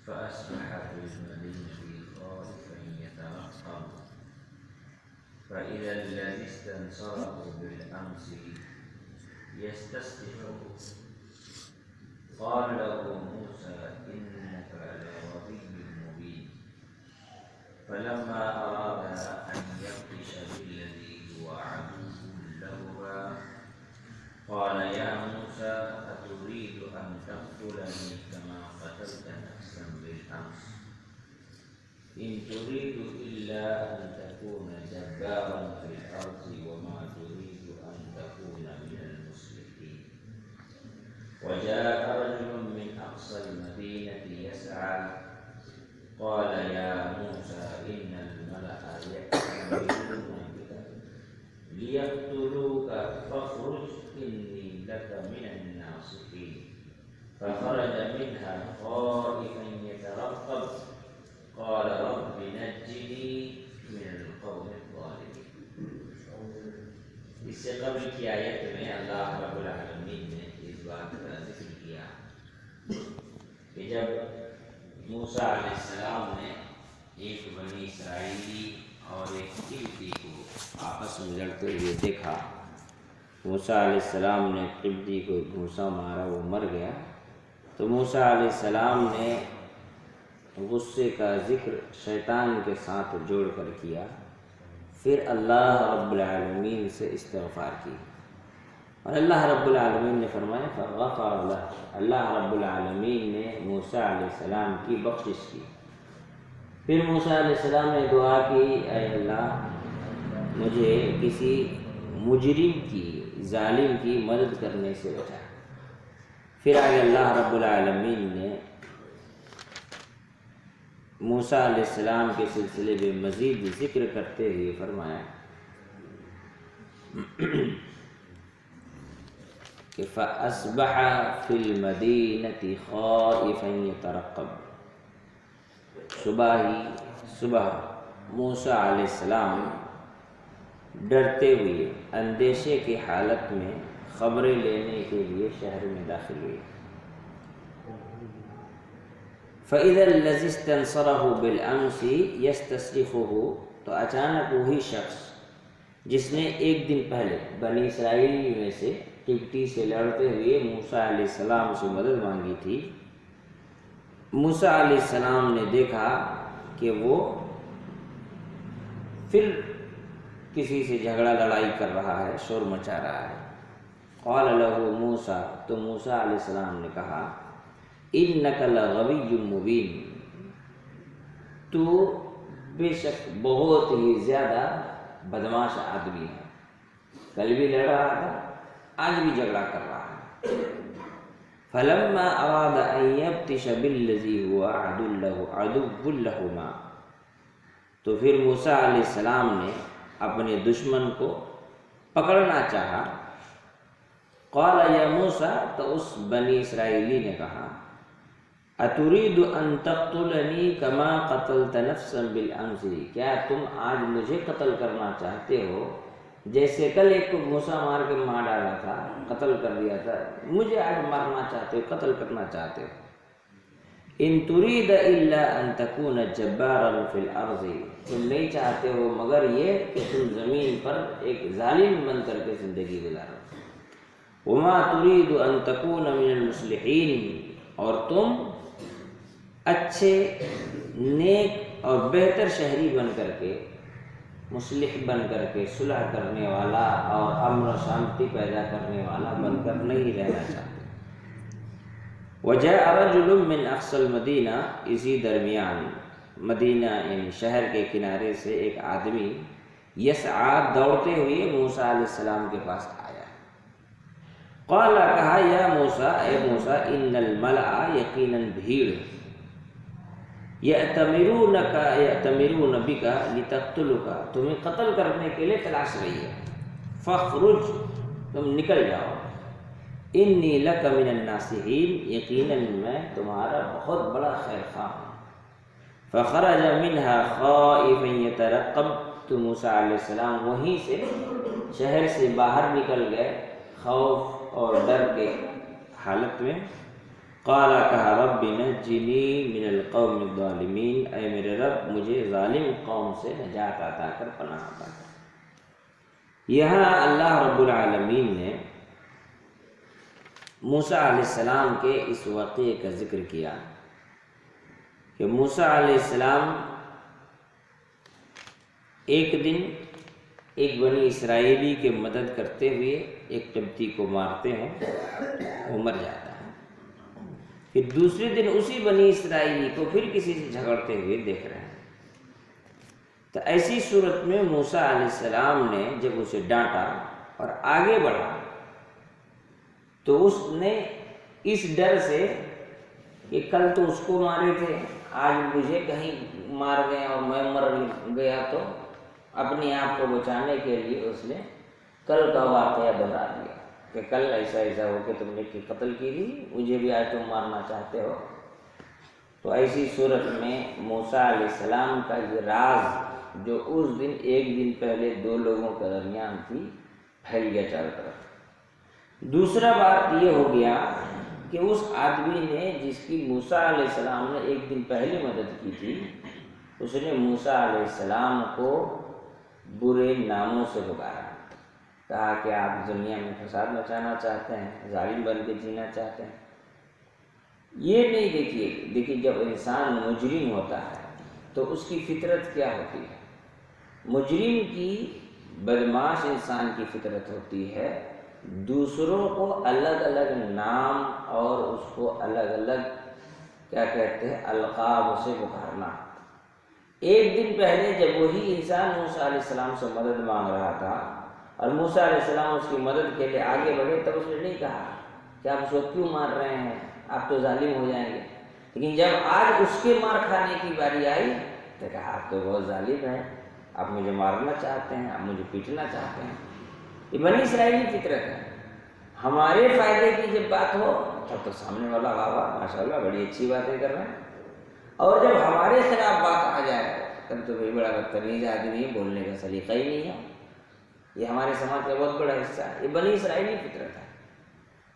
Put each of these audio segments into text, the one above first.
فأصبح في المدينة خائفا يترقب فإذا الذي استنصره بالأمس يستصرخه قال له موسى إنك لغوي مبين فلما أراد أن يبطش بالذي هو عدو لهما قال يا موسى أتريد أن تقتلني كما قتلت نفسا بالأمس إن تريد إلا أن تكون جبارا في الأرض وما تريد أن تكون من المصلحين وجاء رجل من أقصى المدينة يسعى قال يا موسى إن الملأ يأتمرون بك ليقتلوك فاخرج إني لك من الناصحين فخرج منها خائفا يترقب قال رب نجني من القوم الظالمين. اس سے قبل کی آیت میں اللہ رب العالمین نے اس بات کا ذکر کیا کہ جب موسیٰ علیہ السلام نے ایک بنی اسرائیلی اور ایک قبطی کو آپس میں لڑتے ہوئے دیکھا، موسیٰ علیہ السلام نے قبطی کو گھونسا مارا، وہ مر گیا، تو موسیٰ علیہ السلام نے غصے کا ذکر شیطان کے ساتھ جوڑ کر کیا، پھر اللہ رب العالمین سے استغفار کی، اور اللہ رب العالمین نے فرمایا فغفر لہ، اللہ رب العالمین نے موسیٰ علیہ السلام کی بخشش کی۔ پھر موسیٰ علیہ السلام نے دعا کی اے اللہ مجھے کسی مجرم کی، ظالم کی مدد کرنے سے بچا۔ پھر آگے اللہ رب العالمین نے موسیٰ علیہ السلام کے سلسلے میں مزید ذکر کرتے ہوئے فرمایا کہ فَأَصْبَحَ فِي الْمَدِينَةِ خَائِفًا يَتَرَقَّبُ، صبح موسیٰ علیہ السلام ڈرتے ہوئے اندیشے کی حالت میں خبریں لینے کے لیے شہر میں داخل ہوئے۔ فَإِذَا الَّذِي اسْتَنصَرَهُ بِالْأَمْسِ يَسْتَصْرِخُهُ، تو اچانک وہی شخص جس نے ایک دن پہلے بنی اسرائیل میں سے قبطی سے لڑتے ہوئے موسیٰ علیہ السلام سے مدد مانگی تھی، موسیٰ علیہ السلام نے دیکھا کہ وہ پھر کسی سے جھگڑا لڑائی کر رہا ہے، شور مچا رہا ہے۔ قال له موسیٰ، تو موسیٰ علیہ السلام نے کہا انک لغوی مبین، تو بے شک بہت ہی زیادہ بدماش آدمی ہے، کل بھی لڑ رہا تھا، آج بھی جھگڑا کر رہا ہے۔ فلما اراد ان یبطش بالذی هو عدو لہما، تو پھر موسیٰ علیہ السلام نے اپنے دشمن کو پکڑنا چاہا۔ قال یا موسیٰ، تو اس بنی اسرائیلی نے کہا اتريد ان تقتلنی کما قتلت نفسا بالامس، کیا تم آج مجھے قتل کرنا چاہتے ہو جیسے کل ایک کو گھونسا مار کے مار ڈالا تھا، قتل کر دیا تھا، مجھے آج مارنا چاہتے ہو، قتل کرنا چاہتے ہو۔ ان تريد الا ان تكون جبارا في الارض، تم نہیں چاہتے ہو مگر یہ کہ تم زمین پر ایک ظالم بن کر کے زندگی گزارو۔ وما تريد ان تكون من المصلحين، اور تم اچھے نیک اور بہتر شہری بن کر کے، مصلح بن کر کے، صلح کرنے والا اور امن و شانتی پیدا کرنے والا بن کر نہیں رہنا چاہتے۔ وجاء رجل من اقصى المدینہ، اسی درمیان مدینہ یعنی شہر کے کنارے سے ایک آدمی یسعی، دوڑتے ہوئے موسیٰ علیہ السلام کے پاس آیا۔ قال، کہا یا موسیٰ، اے موسیٰ، ان الملأ، یقیناً بھیڑ، یأتمرون بک لتقتلک، تمہیں قتل کرنے کے لیے تلاش رہی ہے، فاخرج، تم نکل جاؤ، انی لک من الناصحین، یقیناً میں تمہارا بہت بڑا خیر خواہ ہوں۔ فخرج منها خائفا یترقب، تو موسیٰ علیہ السلام وہیں سے شہر سے باہر نکل گئے خوف اور ڈر کے حالت میں۔ قال کہا رب نجنی من القوم الظالمین، اے میرے رب مجھے ظالم قوم سے نجات عطا کر، پناہ عطا کر۔ یہاں اللہ رب العالمین نے موسیٰ علیہ السلام کے اس واقعے کا ذکر کیا کہ موسیٰ علیہ السلام ایک دن ایک بنی اسرائیلی کے مدد کرتے ہوئے ایک قبطی کو مارتے ہیں، وہ مر جاتا ہے۔ پھر دوسرے دن اسی بنی اسرائیلی کو پھر کسی سے جھگڑتے ہوئے دیکھ رہے ہیں۔ تو ایسی صورت میں موسیٰ علیہ السلام نے جب اسے ڈانٹا اور آگے بڑھا تو اس نے اس ڈر سے کہ کل تو اس کو مارے تھے، آج مجھے کہیں مار گئے اور میں مر گیا، تو اپنے آپ کو بچانے کے لیے اس نے کل کا واقعہ دہرا دیا کہ کل ایسا ایسا ہو کہ تم نے قتل کی تھی، مجھے بھی آج تم مارنا چاہتے ہو۔ تو ایسی صورت میں موسیٰ علیہ السلام کا یہ راز جو اس دن ایک دن پہلے دو لوگوں کے درمیان تھی پھیل گیا چاروں طرف۔ دوسرا بات یہ ہو گیا کہ اس آدمی نے جس کی موسیٰ علیہ السلام نے ایک دن پہلے مدد کی تھی، اس نے موسیٰ علیہ السلام کو برے ناموں سے پکارا، کہا کہ آپ دنیا میں فساد مچانا چاہتے ہیں، ظالم بن کے جینا چاہتے ہیں۔ یہ نہیں دیکھیے جب انسان مجرم ہوتا ہے تو اس کی فطرت کیا ہوتی ہے۔ مجرم کی، بدماش انسان کی فطرت ہوتی ہے دوسروں کو الگ الگ نام اور اس کو الگ الگ کیا کہتے ہیں القاب سے پکارنا۔ ایک دن پہلے جب وہی انسان موسیٰ علیہ السلام سے مدد مانگ رہا تھا اور موسیٰ علیہ السلام اس کی مدد کے لیے آگے بڑھے، تب اس نے نہیں کہا کہ آپ اس کو کیوں مار رہے ہیں، آپ تو ظالم ہو جائیں گے۔ لیکن جب آج اس کے مار کھانے کی باری آئی تو کہا آپ تو بہت ظالم ہیں، آپ مجھے مارنا چاہتے ہیں، آپ مجھے پیٹنا چاہتے ہیں۔ یہ بنی اسرائیلی فطرت ہے۔ ہمارے فائدے کی جب بات ہو تب تو سامنے والا واہ واہ ماشاء اللہ بڑی اچھی باتیں کر رہے ہیں، اور جب ہمارے خلاف بات آ جائے تب تو بھائی بڑا بدتمیز آدمی ہے، بولنے کا سلیقہ ہی نہیں ہے۔ یہ ہمارے سماج کا بہت بڑا حصہ ہے، یہ بنی اسرائیلی فطرت ہے۔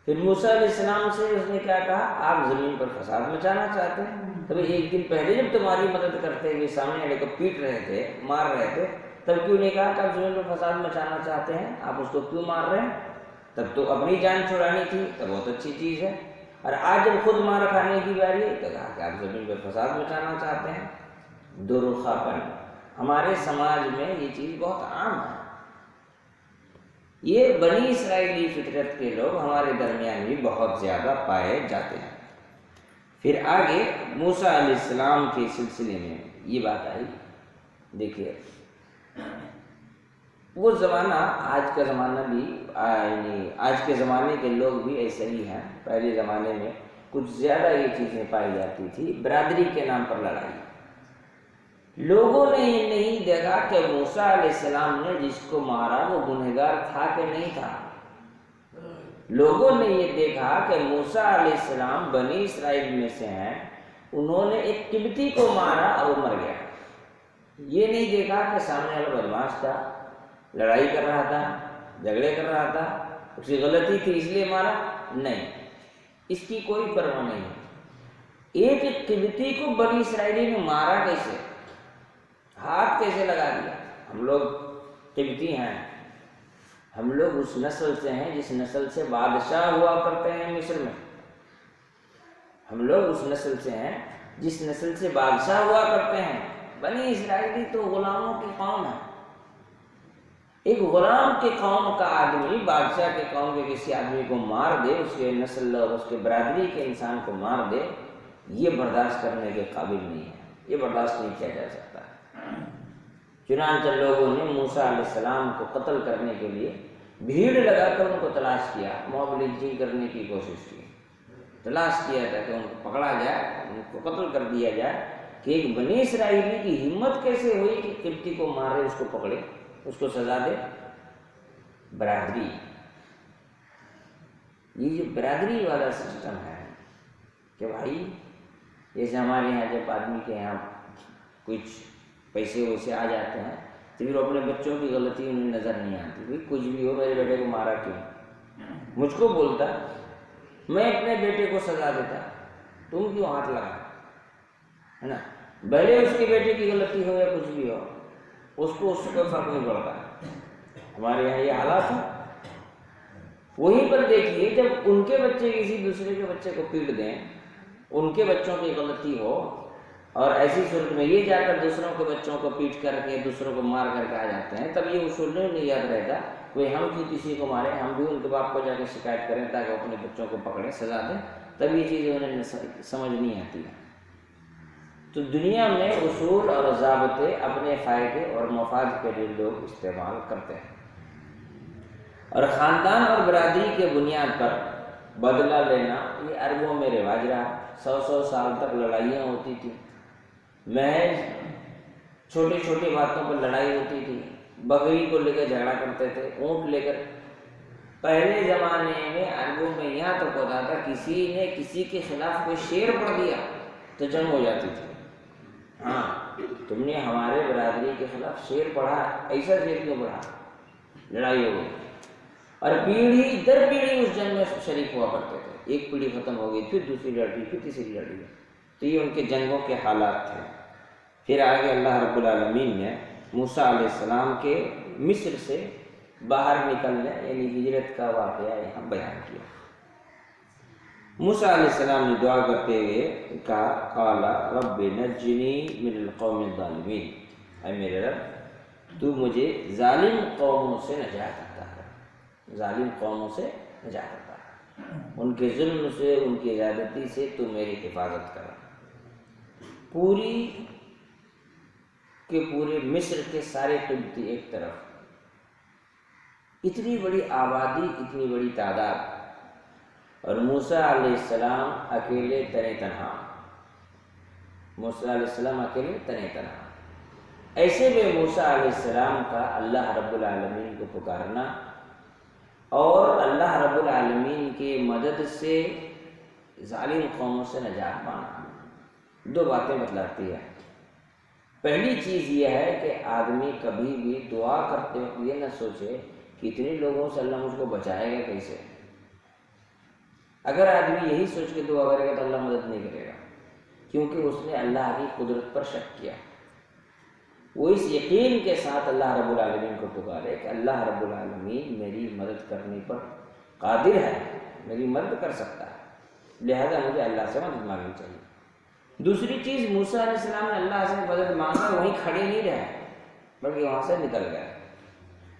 پھر موسیٰ علیہ السلام سے اس نے کیا کہا، آپ زمین پر فساد مچانا چاہتے ہیں، تب ایک دن پہلے جب تمہاری مدد کرتے ہوئے سامنے والے کو پیٹ رہے تھے، مار رہے تھے، تب کیوں نہیں کہا کہ آپ زمین پر فساد مچانا چاہتے ہیں، آپ اس کو کیوں مار رہے ہیں؟ تب تو اپنی جان چھڑانی تھی، تو بہت اچھی چیز ہے۔ اور آج جب خود مار کھانے کی باری ہے تو کہا کہ آپ زمین پر فساد مچانا چاہتے ہیں۔ درخا پن ہمارے سماج میں یہ چیز بہت عام ہے۔ یہ بنی اسرائیلی فطرت کے لوگ ہمارے درمیان بھی بہت زیادہ پائے جاتے ہیں۔ پھر آگے موسیٰ علیہ السلام کے سلسلے میں یہ بات آئی، دیکھیے وہ زمانہ، آج کا زمانہ بھی یعنی آج کے زمانے کے لوگ بھی ایسے ہی ہیں۔ پہلے زمانے میں کچھ زیادہ یہ چیزیں پائی جاتی تھی، برادری کے نام پر لڑائی۔ لوگوں نے یہ نہیں دیکھا کہ موسیٰ علیہ السلام نے جس کو مارا وہ گنہگار تھا کہ نہیں تھا۔ لوگوں نے یہ دیکھا کہ موسیٰ علیہ السلام بنی اسرائیل میں سے ہیں، انہوں نے ایک قبطی کو مارا اور وہ مر گیا۔ یہ نہیں دیکھا کہ سامنے والا بدماش تھا، لڑائی کر رہا تھا، جھگڑے کر رہا تھا، اس کی غلطی تھی اس لیے مارا، نہیں، اس کی کوئی پرواہ نہیں ہے۔ ایک قبطی کو بنی اسرائیلی نے مارا کیسے، ہاتھ کیسے لگا دیا؟ ہم لوگ قبطی ہیں، ہم لوگ اس نسل سے ہیں جس نسل سے بادشاہ ہوا کرتے ہیں مصر میں۔ ہم لوگ اس نسل سے ہیں جس نسل سے بادشاہ ہوا کرتے ہیں۔ بنی اسرائیلی تو غلاموں کی قوم ہے۔ ایک غلام کے قوم کا آدمی بادشاہ کے قوم کے کسی آدمی کو مار دے، اس کے نسل اور اس کے برادری کے انسان کو مار دے، یہ برداشت کرنے کے قابل نہیں ہے، یہ برداشت نہیں کیا جا سکتا۔ چنانچہ لوگوں نے موسیٰ علیہ السلام کو قتل کرنے کے لیے بھیڑ لگا کر ان کو تلاش کیا، موب لنچنگ کرنے کی کوشش کی، تلاش کیا تھا کہ ان کو پکڑا جائے، ان کو قتل کر دیا جائے۔ کہ ایک بنی اسرائیلی کی ہمت کیسے ہوئی کہ قبطی کو مارے، اس کو پکڑے، اس کو سزا دے؟ برادری، یہ جو برادری والا سسٹم ہے کہ بھائی جیسے ہمارے یہاں جب آدمی کے یہاں کچھ پیسے ویسے آ جاتے ہیں تو پھر اپنے بچوں کی غلطی انہیں نظر نہیں آتی، بھائی کچھ بھی ہو میرے بیٹے کو مارا کیوں، مجھ کو بولتا، میں اپنے بیٹے کو سزا دیتا، تم کیوں ہاتھ لگا، ہے نا؟ بھلے اس کے بیٹے کی غلطی ہو یا کچھ بھی ہو، اس کو کوئی فرق نہیں پڑتا۔ ہمارے یہاں یہ حالات ہیں۔ وہیں پر دیکھیے جب ان کے بچے کسی دوسرے کے بچے کو پیٹ دیں، ان کے بچوں کی غلطی ہو، اور ایسی صورت میں یہ جا کر دوسروں کے بچوں کو پیٹ کر کے دوسروں کو مار کر کے آ جاتے ہیں، تب یہ اصول نہیں یاد رہتا کوئی ہم کیوں کسی کو مارے، ہم بھی ان کے باپ کو جا کے شکایت کریں تاکہ اپنے بچوں کو پکڑیں، سزا دیں، تب یہ چیزیں انہیں سمجھ نہیں آتی ہیں۔ تو دنیا میں اصول اور ضابطے اپنے فائدے اور مفاد کے لیے لوگ استعمال کرتے ہیں، اور خاندان اور برادری کے بنیاد پر بدلہ لینا یہ عربوں میں رواج رہا۔ 100 سال تک لڑائیاں ہوتی تھیں، محض چھوٹی چھوٹی باتوں پر لڑائی ہوتی تھی، بکری کو لے کر جھگڑا کرتے تھے، اونٹ لے کر۔ پہلے زمانے میں عربوں میں یہاں تک ہوتا تھا کسی نے کسی کے خلاف کوئی شعر پڑھ دیا تو جنگ ہو جاتی تھی۔ ہاں تم نے ہمارے برادری کے خلاف شعر پڑھا، ایسا شعر کیوں پڑھا، لڑائی ہو گئی، اور پیڑھی در پیڑھی اس جنگ میں شریک ہوا کرتے تھے۔ ایک پیڑھی ختم ہو گئی، پھر دوسری لڑ رہی، پھر تیسری لڑ رہی۔ تو یہ ان کے جنگوں کے حالات تھے۔ پھر آگے اللہ رب العالمین نے موسیٰ علیہ السلام کے مصر سے باہر نکلنے یعنی ہجرت کا واقعہ یہاں بیان کیا۔ موسیٰ علیہ السلام نے دعا کرتے ہوئے کہا، قال رب نجنی من القوم الظالمین، اے میرے رب تو مجھے ظالم قوموں سے نجات عطا کر، ظالم قوموں سے نجات عطا کر، ان کے ظلم سے، ان کی زیادتی سے تو میری حفاظت کر۔ پوری کہ پورے مصر کے سارے قبطی ایک طرف، اتنی بڑی آبادی، اتنی بڑی تعداد، اور موسیٰ علیہ السلام اکیلے تنے تنہا، موسیٰ علیہ السلام اکیلے تنے تنہا۔ ایسے میں موسیٰ علیہ السلام کا اللہ رب العالمین کو پکارنا اور اللہ رب العالمین کی مدد سے ظالم قوموں سے نجات پانا، دو باتیں بتلاتی ہے۔ پہلی چیز یہ ہے کہ آدمی کبھی بھی دعا کرتے وقت یہ نہ سوچے کہ اتنے لوگوں سے اللہ مجھ کو بچائے گا کیسے۔ اگر آدمی یہی سوچ کے دعا کرے گا تو اللہ مدد نہیں کرے گا، کیونکہ اس نے اللہ کی قدرت پر شک کیا۔ وہ اس یقین کے ساتھ اللہ رب العالمین کو پکارے کہ اللہ رب العالمین میری مدد کرنے پر قادر ہے، میری مدد کر سکتا ہے، لہذا مجھے اللہ سے مدد مانگنی چاہیے۔ دوسری چیز، موسیٰ علیہ السلام نے اللہ سے مدد مانگا، وہیں کھڑے نہیں رہے بلکہ وہاں سے نکل گئے،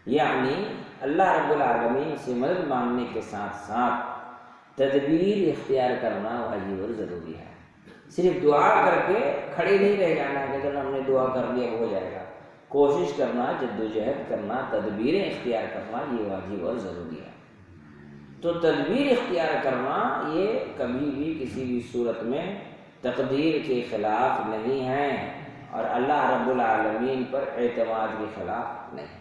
یعنی اللہ رب العالمین سے مدد مانگنے کے ساتھ ساتھ تدبیر اختیار کرنا واجب اور ضروری ہے۔ صرف دعا کر کے کھڑے نہیں رہ جانا کہ چلو ہم نے دعا کر لیا ہو جائے گا، کوشش کرنا، جدوجہد کرنا، تدبیریں اختیار کرنا یہ واجب اور ضروری ہے۔ تو تدبیر اختیار کرنا یہ کبھی بھی کسی بھی صورت میں تقدیر کے خلاف نہیں ہے، اور اللہ رب العالمین پر اعتماد کے خلاف نہیں۔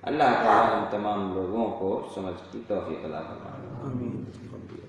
اللہ تعالیٰ ہم تمام لوگوں کو سمجھ کی توفیق عطا فرمائے۔